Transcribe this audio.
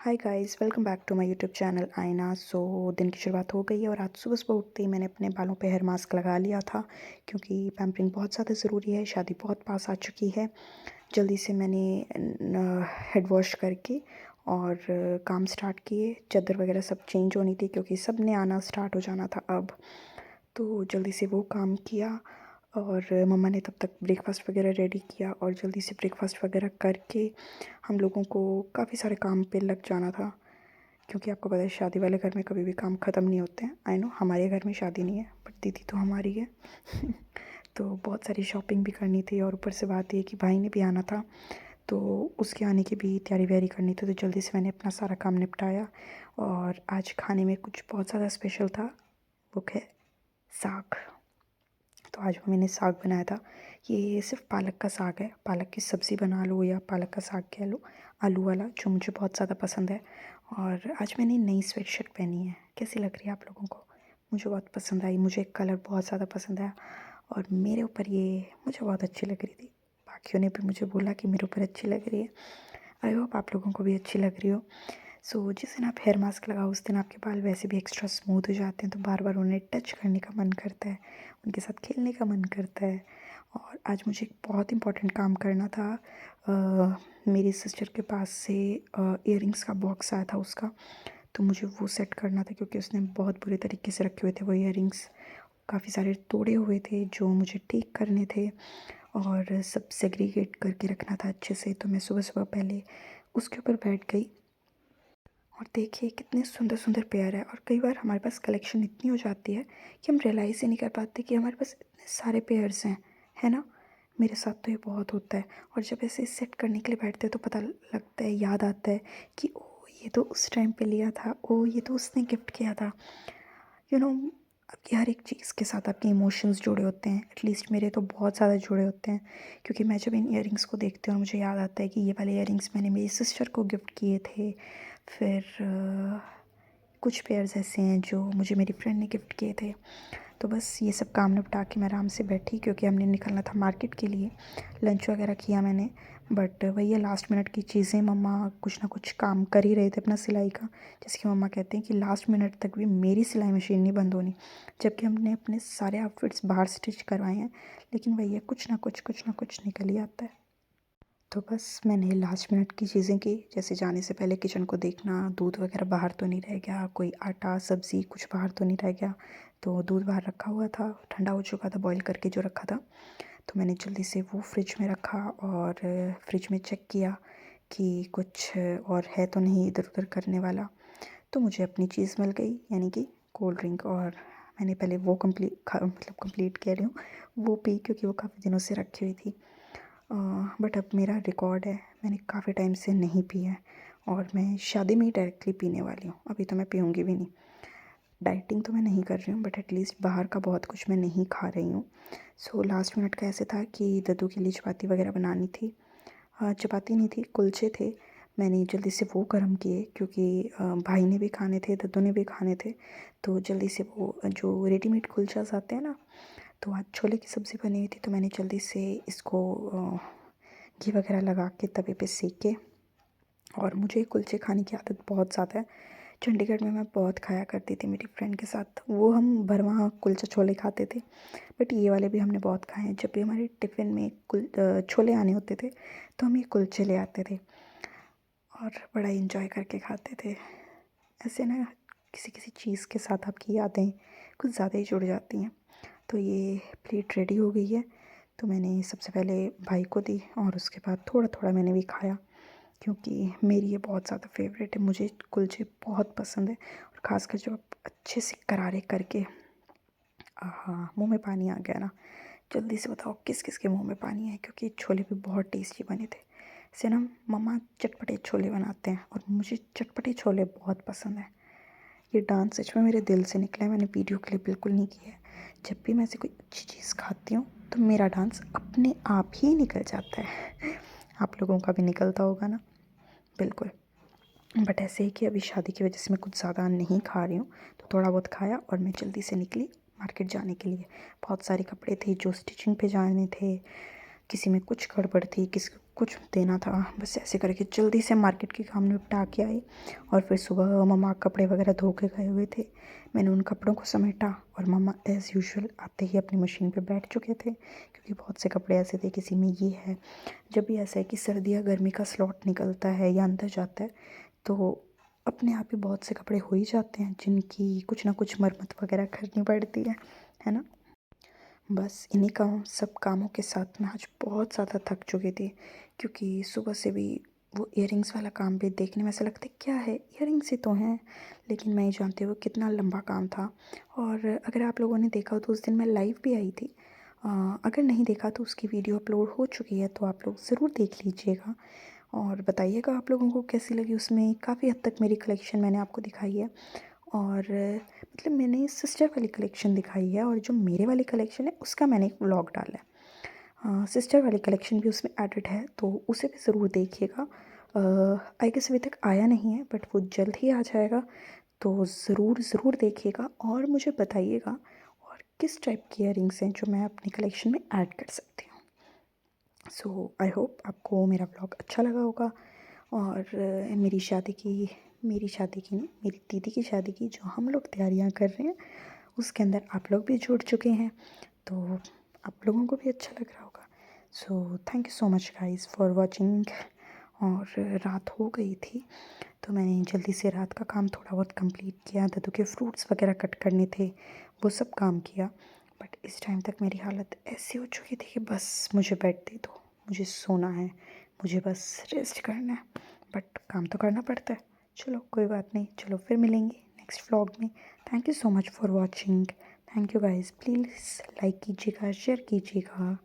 Hi guys, welcome back to my YouTube channel Aaina. दिन की शुरुआत हो गई है और आज सुबह सुबह उठते ही मैंने अपने बालों पे हेयर मास्क लगा लिया था क्योंकि पैम्परिंग बहुत ज़्यादा ज़रूरी है। शादी बहुत पास आ चुकी है। जल्दी से मैंने हेड वॉश करके और काम स्टार्ट किए। चादर वगैरह सब चेंज होनी थी क्योंकि सब ने आना स्टार्ट हो जाना था अब। तो जल्दी से वो काम किया और मम्मा ने तब तक ब्रेकफ़ास्ट वगैरह रेडी किया और जल्दी से ब्रेकफ़ास्ट वगैरह करके हम लोगों को काफ़ी सारे काम पे लग जाना था क्योंकि आपको पता है शादी वाले घर में कभी भी काम ख़त्म नहीं होते हैं। आई नो हमारे घर में शादी नहीं है बट दीदी तो हमारी है। तो बहुत सारी शॉपिंग भी करनी थी और ऊपर से बात ये कि भाई ने भी आना था तो उसके आने की भी तैयारी वैयारी करनी थी। तो जल्दी से मैंने अपना सारा काम निपटाया और आज खाने में कुछ बहुत ज़्यादा स्पेशल था, वो है साग। तो आज मम्मी ने साग बनाया था। ये सिर्फ पालक का साग है, पालक की सब्ज़ी बना लो या पालक का साग कह लो, आलू वाला, जो मुझे बहुत ज़्यादा पसंद है। और आज मैंने नई स्वेटशर्ट पहनी है। कैसी लग रही है आप लोगों को? मुझे बहुत पसंद आई, मुझे कलर बहुत ज़्यादा पसंद आया और मेरे ऊपर ये मुझे बहुत अच्छी लग रही थी। बाकियों ने भी मुझे बोला कि मेरे ऊपर अच्छी लग रही है। आई होप आप लोगों को भी अच्छी लग रही हो। जिस दिन आप हेयर मास्क लगाओ उस दिन आपके बाल वैसे भी एक्स्ट्रा स्मूथ हो जाते हैं, तो बार बार उन्हें टच करने का मन करता है, उनके साथ खेलने का मन करता है। और आज मुझे एक बहुत इम्पोर्टेंट काम करना था। मेरी सिस्टर के पास से इयररिंग्स का बॉक्स आया था उसका, तो मुझे वो सेट करना था क्योंकि उसने बहुत बुरे तरीके से रखे हुए थे वो इयररिंग्स। काफ़ी सारे तोड़े हुए थे जो मुझे ठीक करने थे और सब सेग्रीगेट करके रखना था अच्छे से। तो मैं सुबह सुबह पहले उसके ऊपर बैठ गई और देखिए कितने सुंदर सुंदर पेयर है। और कई बार हमारे पास कलेक्शन इतनी हो जाती है कि हम रियलाइज़ ही नहीं कर पाते कि हमारे पास इतने सारे पेयर्स हैं, है ना। मेरे साथ तो ये बहुत होता है। और जब ऐसे सेट करने के लिए बैठते हैं तो पता लगता है, याद आता है कि ओ ये तो उस टाइम पे लिया था, ओ ये तो उसने गिफ्ट किया था। यू नो आपकी हर एक चीज़ के साथ आपके इमोशंस जुड़े होते हैं। एटलीस्ट मेरे तो बहुत ज़्यादा जुड़े होते हैं क्योंकि मैं जब इन इयररिंग्स को देखती हूँ और मुझे याद आता है कि ये वाले इयररिंग्स मैंने मेरी सिस्टर को गिफ्ट किए थे। फिर कुछ पेयर्स ऐसे हैं जो मुझे मेरी फ्रेंड ने गिफ्ट किए थे। तो बस ये सब काम निपटा के मैं आराम से बैठी क्योंकि हमने निकलना था मार्केट के लिए। लंच वगैरह किया मैंने, बट वही है लास्ट मिनट की चीज़ें। मम्मा कुछ ना कुछ काम कर ही रहे थे अपना सिलाई का। जैसे कि मम्मा कहते हैं कि लास्ट मिनट तक भी मेरी सिलाई मशीन नहीं बंद होनी, जबकि हमने अपने सारे आउटफिट्स बाहर स्टिच करवाए हैं। लेकिन वही है, कुछ ना कुछ निकल ही आता है। तो बस मैंने लास्ट मिनट की चीज़ें की, जैसे जाने से पहले किचन को देखना, दूध वगैरह बाहर तो नहीं रह गया, कोई आटा सब्ज़ी कुछ बाहर तो नहीं रह गया। तो दूध बाहर रखा हुआ था, ठंडा हो चुका था बॉईल करके जो रखा था। तो मैंने जल्दी से वो फ्रिज में रखा और फ्रिज में चेक किया कि कुछ और है तो नहीं इधर उधर करने वाला। तो मुझे अपनी चीज़ मिल गई, यानी कि कोल्ड ड्रिंक। और मैंने पहले वो कंप्लीट कह रही हूँ, वो पी क्योंकि वो काफ़ी दिनों से रखी हुई थी। बट अब मेरा रिकॉर्ड है, मैंने काफ़ी टाइम से नहीं पी है और मैं शादी में ही डायरेक्टली पीने वाली हूँ। अभी तो मैं पीऊँगी भी नहीं। डाइटिंग तो मैं नहीं कर रही हूँ बट एटलीस्ट बाहर का बहुत कुछ मैं नहीं खा रही हूँ। लास्ट मिनट का ऐसे था कि दद्दू के लिए चपाती वगैरह बनानी थी। चपाती नहीं थी, कुलचे थे। मैंने जल्दी से वो गर्म किए क्योंकि भाई ने भी खाने थे, दद्दू ने भी खाने थे। तो जल्दी से वो जो रेडीमेड कुलचास आते हैं ना, तो आज छोले की सब्ज़ी बनी हुई थी तो मैंने जल्दी से इसको घी वगैरह लगा के तवे पे सेके। और मुझे कुलचे खाने की आदत बहुत ज़्यादा है। चंडीगढ़ में मैं बहुत खाया करती थी मेरी फ्रेंड के साथ, वो हम भरवां कुलचा छोले खाते थे। बट ये वाले भी हमने बहुत खाए हैं। जब भी हमारे टिफ़िन में छोले आने होते थे तो हम ये कुलचे ले आते थे और बड़ा इंजॉय करके खाते थे। ऐसे ना किसी किसी चीज़ के साथ आपकी यादें कुछ ज़्यादा ही जुड़ जाती हैं। तो ये प्लेट रेडी हो गई है। तो मैंने सबसे पहले भाई को दी और उसके बाद थोड़ा थोड़ा मैंने भी खाया क्योंकि मेरी ये बहुत ज़्यादा फेवरेट है। मुझे कुलचे बहुत पसंद है और ख़ासकर जब आप अच्छे से करारे करके, हाँ मुँह में पानी आ गया ना। जल्दी से बताओ किस किस के मुँह में पानी है, क्योंकि छोले भी बहुत टेस्टी बने थे। से ना मम्मा चटपटे छोले बनाते हैं और मुझे चटपटे छोले बहुत पसंद है। ये डांस सच में मेरे दिल से निकला है, मैंने वीडियो क्लिप बिल्कुल नहीं किया है। जब भी मैं ऐसी कोई अच्छी चीज़ खाती हूँ तो मेरा डांस अपने आप ही निकल जाता है। आप लोगों का भी निकलता होगा ना? बिल्कुल। बट ऐसे ही कि अभी शादी की वजह से मैं कुछ ज़्यादा नहीं खा रही हूँ, तो थोड़ा बहुत खाया और मैं जल्दी से निकली मार्केट जाने के लिए। बहुत सारे कपड़े थे जो स्टिचिंग पे जाने थे, किसी में कुछ गड़बड़ थी, किसी कुछ देना था, बस ऐसे करके जल्दी से मार्केट के काम निपटा के आई। और फिर सुबह मम्मा कपड़े वगैरह धो के गए हुए थे, मैंने उन कपड़ों को समेटा और मम्मा एज़ यूजुअल आते ही अपनी मशीन पे बैठ चुके थे, क्योंकि बहुत से कपड़े ऐसे थे, किसी में ये है। जब भी ऐसा है कि सर्दी या गर्मी का स्लॉट निकलता है या अंदर जाता है, तो अपने आप ही बहुत से कपड़े हो ही जाते हैं जिनकी कुछ ना कुछ मरम्मत वगैरह करनी पड़ती है ना। बस इन्हीं सब कामों के साथ मैं आज बहुत ज़्यादा थक चुकी थी, क्योंकि सुबह से भी वो इयररिंग्स वाला काम भी देखने में ऐसा लगता है क्या है, इयररिंग्स ही तो हैं, लेकिन मैं ही जानती हूँ कितना लंबा काम था। और अगर आप लोगों ने देखा हो तो उस दिन मैं लाइव भी आई थी। अगर नहीं देखा तो उसकी वीडियो अपलोड हो चुकी है, तो आप लोग ज़रूर देख लीजिएगा और बताइएगा आप लोगों को कैसी लगी। उसमें काफ़ी हद तक मेरी कलेक्शन मैंने आपको दिखाई है, और मतलब मैंने सिस्टर वाली कलेक्शन दिखाई है, और जो मेरे वाली कलेक्शन है उसका मैंने एक व्लॉग डाला है। सिस्टर वाली कलेक्शन भी उसमें एडिड है, तो उसे भी ज़रूर देखिएगा। आई गेस अभी तक आया नहीं है, बट वो जल्द ही आ जाएगा, तो ज़रूर ज़रूर देखिएगा और मुझे बताइएगा और किस टाइप की इयररिंग्स हैं जो मैं अपनी कलेक्शन में ऐड कर सकती हूँ। सो आई होप आपको मेरा ब्लॉग अच्छा लगा होगा। और मेरी शादी की नहीं, मेरी दीदी की शादी की जो हम लोग तैयारियां कर रहे हैं, उसके अंदर आप लोग भी जुड़ चुके हैं, तो आप लोगों को भी अच्छा लग रहा होगा। So thank you so much guys for watching. और रात हो गई थी, तो मैंने जल्दी से रात का काम थोड़ा बहुत कंप्लीट किया, दद्दू के फ्रूट्स वगैरह कट करने थे, वो सब काम किया। बट इस टाइम तक मेरी हालत ऐसी हो चुकी थी कि बस मुझे बेड दे दो, मुझे सोना है, मुझे बस रेस्ट करना है। बट काम तो करना पड़ता है, चलो कोई बात नहीं, चलो फिर मिलेंगे नेक्स्ट व्लॉग में। Thank you so much for watching. Thank you guys, please like कीजिएगा, शेयर कीजिएगा।